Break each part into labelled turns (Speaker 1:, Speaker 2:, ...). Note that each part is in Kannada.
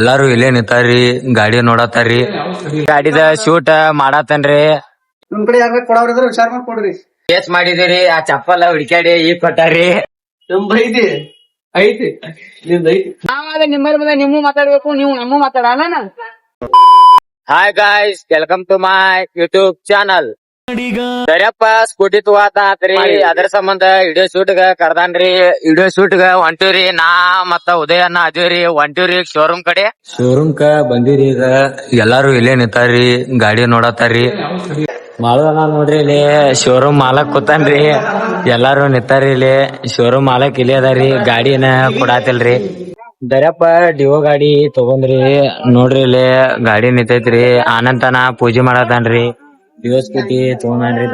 Speaker 1: ಎಲ್ಲಾರು ಇಲ್ಲೇ ನಿಂತಾರ್ರಿ, ಗಾಡಿ ನೋಡತಾರ್ರಿ. ಗಾಡಿದ ಶೂಟ್ ಮಾಡತ್ತನ್ರಿ.
Speaker 2: ನಿಮ್ ಕಡೆ ಯಾರ ಕೊಡವ್ರಿದ್ರ ವಿಚಾರ ಮಾಡಿ ಕೊಡ್ರಿ.
Speaker 1: ಕೇಸ್ ಮಾಡಿದಿರಿ, ಆ ಚಪ್ಪಲ್ ಹುಡುಕ್ಯಾಡಿ ಈಗ ಕೊಟ್ಟಾರಿ.
Speaker 2: ಐತಿ ಐತಿ ನಿಮ್ದು ಐತಿ.
Speaker 3: ನಿಮ್ಮಲ್ಲಿ ಬಂದ ನೀವು ಮಾತಾಡ್ಬೇಕು, ನೀವು ನಮ್ಮ ಮಾತಾಡಲ್ಲ.
Speaker 1: Hi guys, welcome to my YouTube channel. ಸರಿಯಪ್ಪ ಸ್ಕೂಟಿ ತಗೋತಾತ್ರಿ, ಅದ್ರ ಸಂಬಂಧ ವಿಡಿಯೋ ಶೂಟ್ ಗ ಕರ್ದಾನ್ರಿ. ವಿಡಿಯೋ ಶೂಟ್ ಗ ಹೊಂಟಿವ್ರಿ, ನಾ ಮತ್ತ ಉದಯನ್ನ ಅದೀವ್ರಿ. ಹೊಂಟಿವ್ರಿ ಶೋರೂಮ್ ಕಡೆ. ಶೋರೂಮ್ ಕ ಬಂದಿರಿ. ಈಗ ಎಲ್ಲಾರು ಇಲ್ಲೇ ನಿಂತಾರ್ರಿ, ಗಾಡಿ ನೋಡತಾರ್ರಿ. ಮಾಲನ ನೋಡ್ರಿ, ಇಲ್ಲಿ ಶೋರೂಮ್ ಮಾಲಕ್ ಕೂತಾನ್ರಿ. ಎಲ್ಲಾರು ನಿಂತಾರ್ರಿ ಇಲ್ಲಿ. ಶೋರೂಮ್ ಮಾಲಕ್ ಇಲ್ಲಿ ಅದಾರಿ, ಗಾಡಿನ ಕೊಡಾತಿಲ್ರಿ. ದರ್ಯಪ್ಪ ಡಿವೋ ಗಾಡಿ ತಗೊಂಡ್ರಿ. ನೋಡ್ರಿ ಇಲ್ಲಿ ಗಾಡಿ ನಿಂತೈತ್ರಿ. ಆನಂತನ ಪೂಜೆ ಮಾಡತಾನ್ರಿ. ಡಿವೋ ಸ್ಕೂಟಿ ತಗೊಂಡ್ರಿ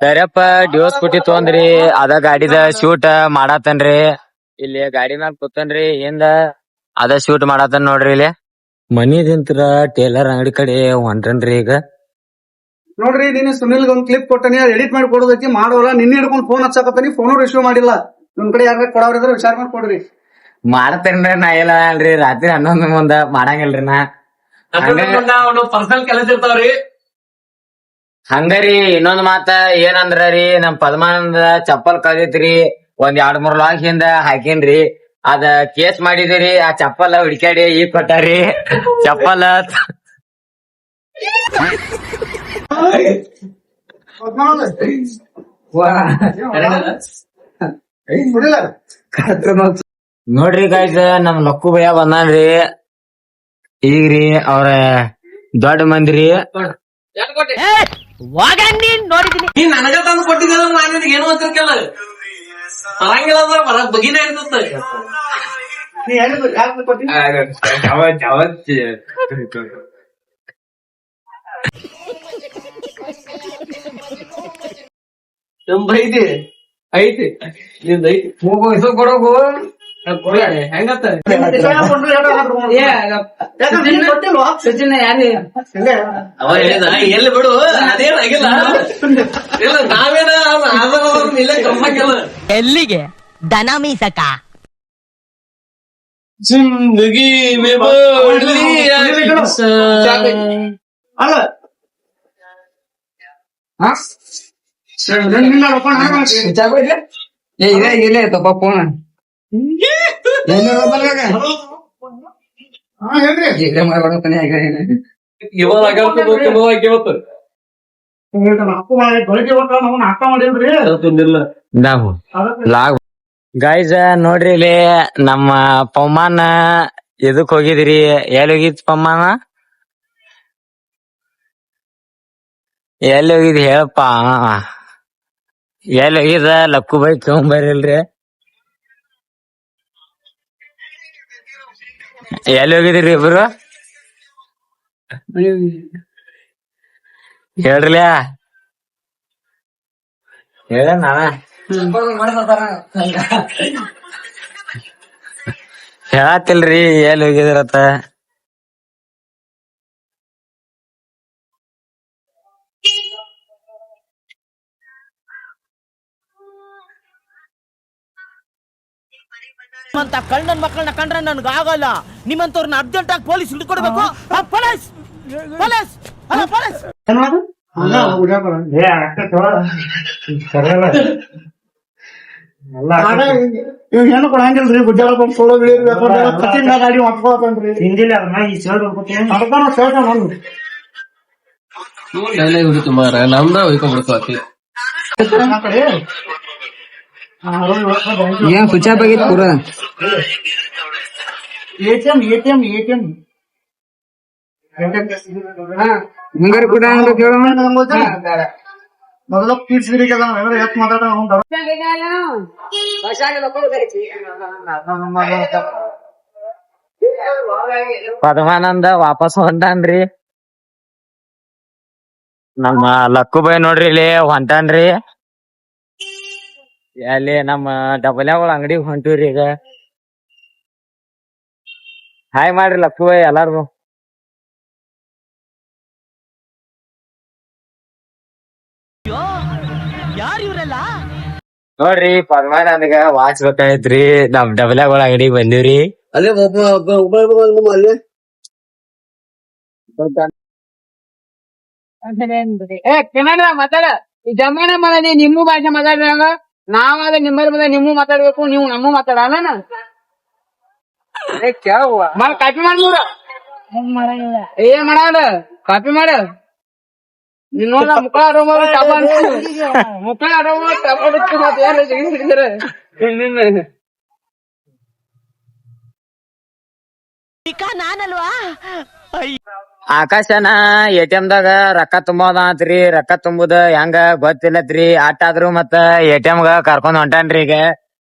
Speaker 1: ದರ್ಯಪ್ಪ ಡಿವೋ ಸ್ಕೂಟಿ ತಗೊಂಡ್ರಿ. ಅದ ಗಾಡಿದ ಶೂಟ್ ಮಾಡತನ್ರಿ. ಇಲ್ಲಿ ಗಾಡಿ ಮ್ಯಾಲ ಕೂತನ್ರಿ, ಹಿಂದ ಅದ ಶೂಟ್ ಮಾಡತನ್ ನೋಡ್ರಿ. ಇಲ್ಲಿ ಮನಿದಿಂತ್ರ ಟೇಲರ್ ಅಂಗಡಿ ಕಡೆ ಹೊಂಟನ್ರಿ. ಈಗ
Speaker 2: ನೋಡ್ರಿ, ನೀನು ಸುನಿಲ್ ಒಂದ್ ಕ್ಲಿಪ್ ಕೊಟ್ಟನಿ, ಎಡಿಟ್ ಮಾಡಿ ಕೊಡೋದೈತಿ ಮಾಡೋಲ್ಲ. ನಿನ್ನೆ ಹಿಡ್ಕೊಂಡ್ ಫೋನ್ ಹಚ್ಚಾಕತ್ತಾನಿ, ಫೋನು ರಿಸೀವ್ ಮಾಡಿಲ್ಲ. ನಿಮ್ ಕಡೆ ಯಾರ ಕೊಡವ್ರಿದ್ರ ವಿಚಾರ ಮಾಡಿ ಕೊಡ್ರಿ.
Speaker 1: ಮಾಡ್ತೇನ್ರಿ, ನಾ ಇಲ್ಲ ಅಲ್ರಿ. ರಾತ್ರಿ 11 ಮುಂದ ಮಾಡಂಗಿಲ್ರಿ. ನಾ
Speaker 2: ಪರ್ಸನಲ್ ಕೆಲಸ ಇರ್ತಾವ್ರಿ.
Speaker 1: ಹಂಗರಿ ಇನ್ನೊಂದ್ ಮಾತ ಏನಂದ್ರಿ, ನಮ್ ಪದ್ಮಾನಂದ ಚಪ್ಪಲ್ ಕದಿತ್ರಿ. ಒಂದ್ 2-3 ಲಾಕ್ ಹಿಂದ ಹಾಕೇನ್ರಿ. ಅದ ಕೇಸ್ ಮಾಡಿದಿರಿ, ಆ ಚಪ್ಪಲ್ ಹುಡುಕ್ಯಾಡಿ ಈಗ ಕೊಟ್ಟಾರಿ. ಚಪ್ಪಲ್ ನೋಡ್ರಿ ಗಾಯ್ಸ್, ನಮ್ ಲಕ್ಕು ಭಯ ಬಂದಾನ್ರಿ. ಈಗ್ರಿ ಅವ್ರ ದೊಡ್ಡ ಮಂದಿರಿ.
Speaker 4: ನೀ ನನಗ ತಂದು ಕೊಟ್ಟಿದ್ದ ನಾನು ನಿನಗೆ ಏನು ಅಂತಿರ್ಕಲ್ಲ. ತರಂಗಿಲ್ಲ ಅಂದ್ರೆ ಬರಕ್ ಬಗಿನ ಇರ್ತದ.
Speaker 2: ನೀ ಯಾರು ಕೊಟ್ಟಿ
Speaker 4: ಐತಿ ಐತಿ ನಿಮ್ದು ಐತಿ. ಹೋಗು ಕೊಡೋಗು ಹೆಂಗತ್ತ ಅವ ಹೇಳಿದ ಎಲ್ಲಿ ಬಿಡು, ಅದೇನಾಗಿಲ್ಲ. ಇಲ್ಲ ನಾವೇನ ಇಲ್ಲ ಕಮ್ಮಕ್ಕೆಲ್ಲ.
Speaker 5: ಎಲ್ಲಿಗೆ ದನ ಮೀಸಕ
Speaker 4: ಜಿಂದಗಿ ಮೇ ಬೋಡ್ಲಿ
Speaker 2: ಅಲ್ಲ
Speaker 3: ಇಲ್ಲೇ ತಪ್ಪ ಫೋನ್
Speaker 4: ಇವಾಗ ಇವತ್ತು
Speaker 1: ಗೈಸ್ ನೋಡ್ರಿ, ಇಲ್ಲಿ ನಮ್ಮ ಪಮ್ಮಾನ ಇದಕ್ ಹೋಗಿದ್ರಿ. ಎಲ್ಲಿ ಹೋಗಿದ್ ಪಮ್ಮಾನ? ಎಲ್ಲಿ ಹೋಗಿದ್ ಹೇಳಪ್ಪ. ಎಲ್ಲಿ ಹೋಗಿದ ಲಕ್ಕು ಬೈ ತಗೊಂಬರಿಲ್ರಿ. ಎಲ್ಲಿ ಹೋಗಿದ್ರಿ ಇಬ್ರು? ಹೇಳ್ರಲ್ಲ, ಹೇಳ ನಾನ ಹೇಳತ್ತಿಲ್ರಿ ಎಲ್ಲಿ ಹೋಗಿದ್ರತ್ತ.
Speaker 5: ಅಂತ ಕಳ್ಳನ್ ಮಕ್ಕಳನ್ನ ಕಂಡ್ರೆ ನನ್ಗ ಆಗಲ್ಲ. ನಿಮ್ಮಂತವ್ರನ್ನ ಅರ್ಜೆಂಟ್ ಆಗಿ ಪೊಲೀಸ್ ಹಿಡ್ಕೊಡ್ಬೇಕು. ಪೊಲೀಸ್ ಪೊಲೀಸ್ ಪೊಲೀಸ್
Speaker 2: ಏನು ಕೊಡಂಗಿಲ್ರಿ. ಗುಡ್ಡಾಳ ಗಾಡಿ ಮಾಡ್ಕೋತನ್ರಿ. ಹಿಂದಿಲ್ಲ
Speaker 4: ತುಮಾರ ನಮ್ದ ಹೋಯ್ಕೊಂಡ್ಬಿಡ್ತು.
Speaker 3: ಏನ್ ಕುಚಾ ಬಾಗಿತ್ ಪೂರ
Speaker 2: ಎಟಿಎಂ
Speaker 3: ಮುಂಗಾರ ಕೂಡ
Speaker 2: ಮೊದಲ ಪೀಡ್ಸಿರಿ ಎತ್ ಮಾತಾಡ
Speaker 1: ಪದ್ಮಾನಂದ ವಾಪಸ್ ಹೊಂಟಾನ್ರಿ. ನಮ್ಮ ಲಕ್ಕು ಬೈ ನೋಡ್ರಿ ಇಲ್ಲಿ ಹೊಂಟಾನ್ರಿ. ಅಲ್ಲಿ ನಮ್ಮ ಡಬಲ್ಯಾಗಳ ಅಂಗಡಿಗೆ ಹೊಂಟಿವ್ರಿ. ಈಗ ಹಾಯ್ ಮಾಡ್ರಿ ಲಕ್ಕು ಬೈ ಎಲ್ಲಾರ್ಗು.
Speaker 5: ಯಾರು ಇವರೆಲ್ಲ?
Speaker 1: ನೋಡ್ರಿ ಪದ್ಮಾನಂದಗ ವಾಚ್ ಬೇಕಾಯ್ತ್ರಿ. ನಮ್ ಡಬಲ್ಯಾಗಳ ಅಂಗಡಿಗೆ ಬಂದಿವ್ರಿ. ಅಲ್ಲೇ ಅಲ್ಲಿ
Speaker 3: ಏ ಕನ್ನಡ ಮಾತಾಡ ಈ ಜಮಾನ ಬಂದದಿ ನಿಮ್ಮ ಭಾಷೆ ಮಾತಾಡಿದಾಗ ನಾವಾದ ನಿಮ್ಮಲ್ಲಿ ಬಂದ ನಿಮ್ಮ ಮಾತಾಡ್ಬೇಕು ನೀವು ನಮ್ಮ ಮಾತಾಡಲ್ಲ ಕಾಪಿ ಮಾಡ್ನೂರ ಏನ್ ಮಾಡ ಕಾಪಿ ಮಾಡ ನೀನ್ ನೋಡ ಮುಕ್ಕಳ ಆಡೋ ಮುಕ್ಕಳ ಆಡೋ
Speaker 5: ನಾನಲ್ವಾ
Speaker 1: ಆಕಾಶನ ಎ.ಟಿ.ಎಂ ದಾಗ ರೊಕ್ಕ ತುಂಬೋದ ಅಂತ್ರಿ. ರೊಕ್ಕ ತುಂಬುದ ಹೆಂಗ ಗೊತ್ತಿಲ್ಲತ್ರಿ. ಆಟಾದ್ರು ಮತ್ತ ಎ.ಟಿ.ಎಂ ಗ ಕರ್ಕೊಂಡ್ ಹೊಂಟಾನ್ರಿ. ಈಗ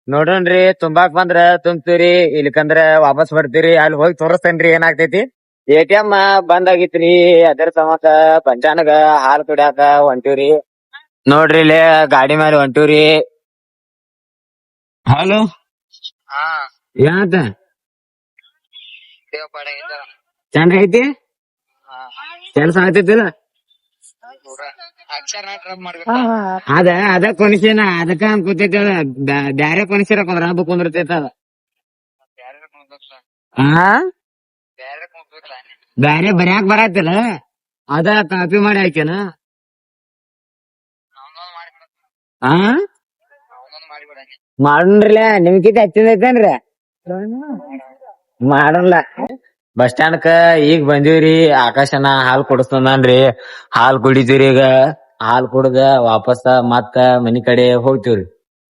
Speaker 1: ನೋಡೋಣ್ರಿ, ತುಂಬಾಕ್ ಬಂದ್ರ ತುಂಬ್ತೀರಿ, ಇಲ್ಕಂದ್ರ ವಾಪಸ್ ಬರ್ತೀರಿ. ಅಲ್ಲಿ ಹೋಗಿ ತೋರಿಸ್ತೇನ್ರಿ ಏನಾಗ್ತೈತಿ. ಎ.ಟಿ.ಎಂ ಬಂದ್ ಆಗಿತ್ರಿ. ಅದ್ರ ಸಮಕ ಪಂಚಾನಗ ಹಾಲ್ ಕುಡ್ಯಾಕ ಹೊಂಟಿವ್ರಿ. ನೋಡ್ರಿ ಇಲ್ಲೇ ಗಾಡಿ ಮೇಲೆ ಹೊಂಟಿವ್ರಿ. ಹಲೋ, ಏನಂತ ಚಂದ ಐತಿ, ಕೆಲ್ಸ ಆಗ್ತೈತಿಲ್ಲ. ಅದ ಕೊನಿಸಿನ ಅದಕ್ಕ ಕೂತೈತಿ. ಬ್ಯಾರೆ ಕೊನಿಸಿರ ಕುಂದ್ರ ಹಬ್ಬ ಕುಂದಿರ್ತೈತ ಅದ. ಬ್ಯಾರೆ ಬರ್ಯಾಕ್ ಬರತ್ತಿಲ್ಲ, ಅದ ಕಾಪಿ ಮಾಡಿ ಹಾಕ್ಯನ. ಮಾಡೋಣ್ರಲ್ಲ, ನಿಮ್ಕಿತ ಹೆಚ್ಚಿಂದ ಐತೇನ್ರಿ? ಮಾಡೋಣ. ಬಸ್ ಸ್ಟ್ಯಾಂಡ್ ಕ ಈಗ ಬಂದಿವ್ರಿ. ಆಕಾಶನ ಹಾಲ್ ಕುಡಿಸ್ತಂದ್ರಿ. ಹಾಲ್ ಕುಡಿತೀವ್ರಿ. ಈಗ ಹಾಲ್ ಕುಡ್ದ ವಾಪಸ್ ಮತ್ತ ಮನಿ ಕಡೆ ಹೋಗ್ತಿವ್ರಿ.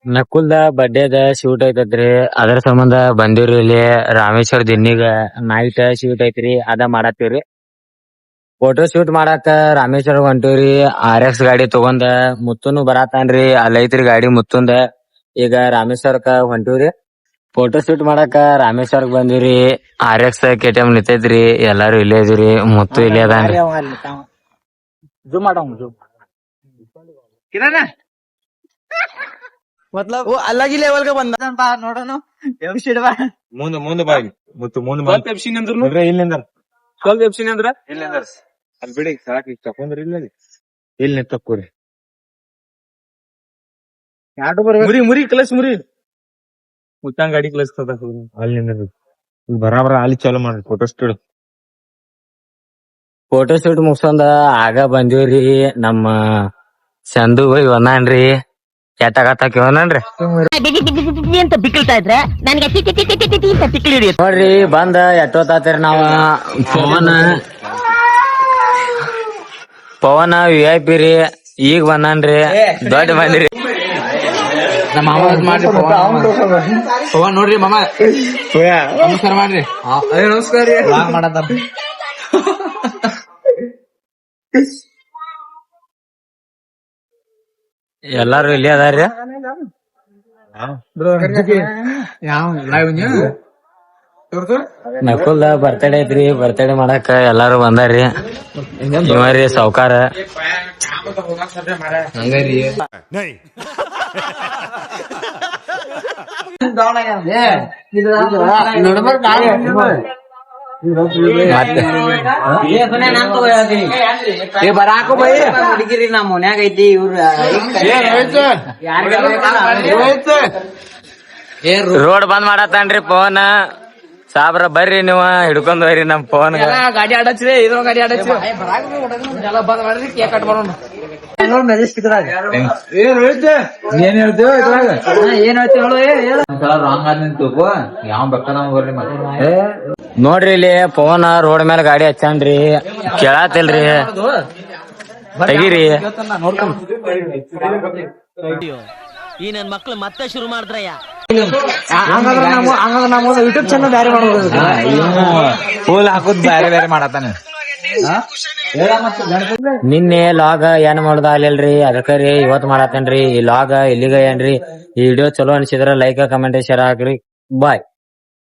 Speaker 1: ನಕುಲ್ದ ಬರ್ಡೇದ ಶೂಟ್ ಐತತ್ರಿ, ಅದ್ರ ಸಂಬಂಧ ಬಂದಿವ್ರಿ. ಇಲ್ಲಿ ರಾಮೇಶ್ವರ ದಿನ್ನಿಗ ನೈಟ್ ಶೂಟ್ ಐತ್ರಿ, ಅದ ಮಾಡತ್ತೀವ್ರಿ. ಫೋಟೋ ಶೂಟ್ ಮಾಡಾಕ ರಾಮೇಶ್ವರ ಹೊಂಟಿವ್ರಿ. RX ಗಾಡಿ ತಗೊಂಡ ಮುತ್ತುನು ಬರಾತಾನ್ರಿ. ಅಲ್ಲೈತ್ರಿ ಗಾಡಿ ಮುತ್ತುಂದ. ಈಗ ರಾಮೇಶ್ವರಕ್ಕ ಹೊಂಟಿವ್ರಿ. ಫೋಟೋ ಶೂಟ್ ಮಾಡಾಕ ರಾಮೇಶ್ವರಕ್ ಬಂದಿವ್ರಿ. RX KTM ನಿಂತೈತ್ರಿ. ಎಲ್ಲಾರು ಇಲ್ಲೇ ಇದೀರಿ. ಮುತ್ತು ಇಲ್ಲೇ ಅದಾನ್ರಿ.
Speaker 5: मतलब वो अलग ही लेवल का बंदा बा ನೋಡೋಣ
Speaker 6: ಮುಂದ ಬಾಯಿ ಮುತ್ತು ಮುಂದ ಇಲ್ಲಿಂದ ಸ್ವಲ್ಪ ಎಪ್ಸಿನಿ ಅಂದ್ರ ಇಲ್ಲಿಂದ ಅಲ್ಲಿ ಬಿಡಿ ಸಾಕ್ ಈಗ ತಕೊಂಡ್ರಿ ಇಲ್ಲ ಇಲ್ಲಿ ತಕ್ಕೋರಿ ಮುರಿ ಕಲಸ್ ಮುರಿ ಮುತ್ತಂಗ್ ಗಾಡಿ ಕಲಸ್ ಅಲ್ಲಿಂದ ಬರಾಬರ ಅಲ್ಲಿ ಚಾಲು ಮಾಡ್ರಿ ಫೋಟೋ ಸ್ಟುಡಿಯೋ.
Speaker 1: ಫೋಟೋ ಶೂಟ್ ಮುಗ್ಸೊಂದ ಆಗ ಬಂದಿವ್ರಿ. ನಮ್ಮ ಚಂದು ಹೋಗಿ ಬಂದಾನ್ರಿ. ಕೆಟ್ಟಾಗತ್ತಾಕಿ ಬಂದಾನ್ರಿ.
Speaker 5: ಅಂತ ಬಿಕ್ಕಳ್ತಾ ಇದ್ರೆ ನನಗೆ ಅಂತ ತಿಕ್ಲಿ ಹಿಡಿಯುತ್ತೆ.
Speaker 1: ನೋಡ್ರಿ ಬಂದ ಎಟ್ಟೋತಾತಿರಿ. ನಾವ ಪವನ VIP ರೀ. ಈಗ ಬಂದಾನ್ರಿ. ದೊಡ್ಡ ಬಂದಿರಿ.
Speaker 3: ನಮ್ಮ ಮಾಮ ಮಾಡ್ರಿ ಪವನ್ ನೋಡ್ರಿ ಮಾಮ ನಮಸ್ಕಾರ ಮಾಡ್ರಿ. ನಮಸ್ಕಾರ ಮಾಡದ
Speaker 1: ಎಲ್ಲಾರು ಇಲ್ಲಿ ಅದಾರ್ರಿ. ನಕುಲ್ದ ಬರ್ತಡೇ ಐತ್ರಿ. ಬರ್ತಡೇ ಮಾಡಾಕ ಎಲ್ಲಾರು ಬಂದಾರ್ರಿ. ಇವ್ರಿ ಸಾವ್ಕಾರ.
Speaker 3: ಬರಾಕು ಬೈ ಹುಡುಗಿರಿ ನಮ್ ಮನ್ಯಾಗ ಐತಿ. ಇವ್ರ
Speaker 1: ರೋಡ್ ಬಂದ್ ಮಾಡತ್ತಾನ್ರಿ ಪವನ್ ಸಾಬ್ರ. ಬರ್ರಿ ನೀವ ಹಿಡ್ಕೊಂಡ್ ಹೋಗ್ರಿ ನಮ್ ಪವನ್.
Speaker 3: ಗಾಡಿ ಆಡಚ್ರಿ ಇದ್ರ ಗಾಡಿ ಆಡಚ್ರಿ ಎಲ್ಲ ಬಂದ್ ಮಾಡ್ರಿ. ಕೇಕ್ ಕಟ್ ಮಾಡೋಣ. ಏನ್ ಹೇಳ್ತೇವೆ ಏನ್ ಹೇಳ್ತೇವೆ ರಾಂಗ್ ಆದ್ ನಿಂತು ಯಾವ ಬೆಕ್ಕ ಬರ್ರಿ ಮತ್ತೆ.
Speaker 1: ನೋಡ್ರಿ ಇಲ್ಲಿ ಪವನ್ ರೋಡ್ ಮೇಲೆ ಗಾಡಿ ಹಚ್ಚಾನ್ರಿ. ಕೇಳಾತಿಲ್ರಿ, ತೆಗಿರಿ.
Speaker 5: ಈ ನನ್ ಮಕ್ಳು ಮತ್ತೆ ಶುರು ಮಾಡಿದ್ರಯ್ಯ.
Speaker 3: ಯೂಟ್ಯೂಬ್ ಚಾನಲ್ ಬ್ಯಾರೆ ಮಾಡೋದು
Speaker 6: ಫುಲ್ ಹಾಕುದ್ ಬ್ಯಾರೆ ಬ್ಯಾರೆ ಮಾಡತ್ತಾನೆ.
Speaker 1: ನಿನ್ನೆ ಲಾಗ್ ಏನ್ ಮಾಡುದ ಅಲ್ಲಿಲ್ರಿ, ಅದಕ್ಕರಿ ಇವತ್ ಮಾಡತ್ತೇನ್ರಿ. ಈ ಲಾಗ್ ಇಲ್ಲಿಗ ಏನ್ರಿ. ಈ ವಿಡಿಯೋ ಚಲೋ ಅನ್ಸಿದ್ರ ಲೈಕ್ ಕಮೆಂಟ್ ಶೇರ್ ಹಾಕ್ರಿ. ಬಾಯ್.